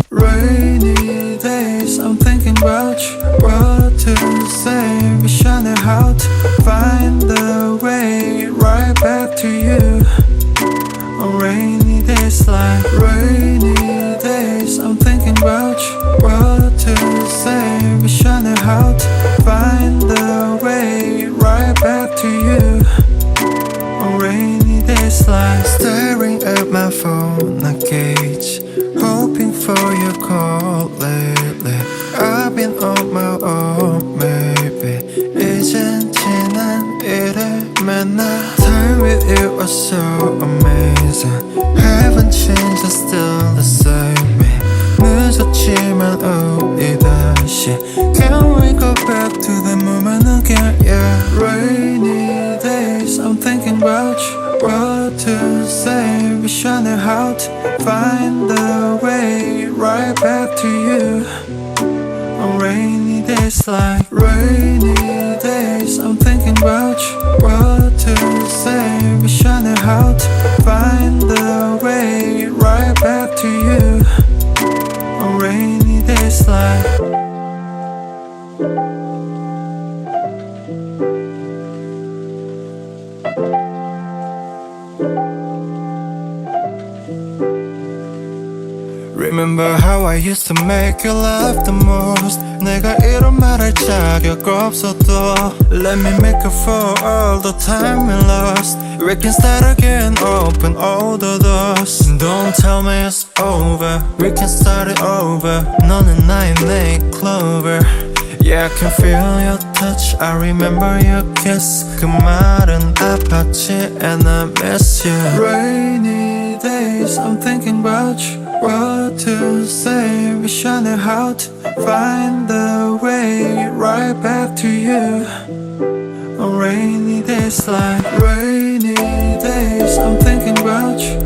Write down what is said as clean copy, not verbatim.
Rainy days, I'm thinking about you. What to say, wish I knew how to find the way right back to you. On rainy days like rainy days, I'm thinking about you. What to say, wish I knew how to find the way right back to you. On rainy days like staring at my phone, I gauge, hoping for your call lately. I've been on my own, maybe 이젠 지난 일을 만나. Time with you was so amazing. Haven't changed, I'm still the same. 늦었지만 우리 다시 Can we go back to the moment again? Yeah. Rainy days, I'm thinking about you. What to say, wish I knew how to find the way right back to you. On rainy days like rainy days, I'm thinking about you. What to say, wish I knew how to find the way right back to you. On rainy days like Remember how I used to make you laugh the most. 내가 이런 말 할 자격 없어도 Let me make up for all the time we lost. We can start again, open all the doors. Don't tell me it's over, we can start it over. 너는 나의 내 clover. Yeah, I can feel your touch, I remember your kiss. 그 말은 아팠지 and I miss you. Rainy days, I'm thinking about you. What to say, wish I knew how to find the way right back to you. On rainy days like rainy days, I'm thinking about you.